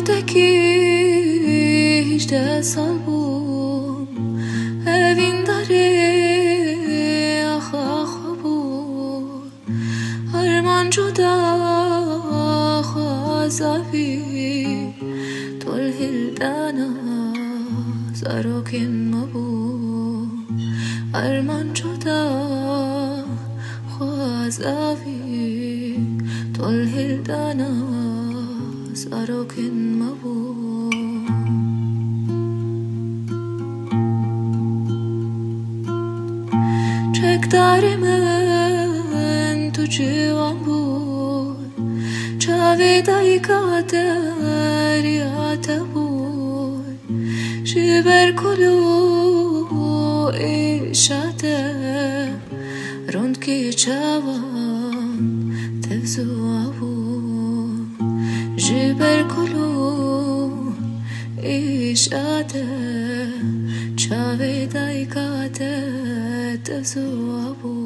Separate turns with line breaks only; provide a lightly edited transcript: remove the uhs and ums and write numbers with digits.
کودکی 18 سال بود اوین داره آخا بود هرمان جدا خوازاوی طول هلدانا زاروکن مبود هرمان جدا خوازاوی طول هلدانا زاروکن مبود چکدار من تو جوان بود چاویدای کاتریات بود شبر کلو ایشاته روند که چاوان تفزو بود جبر کلو ایشاته چاویدای کاتریات تفزو بود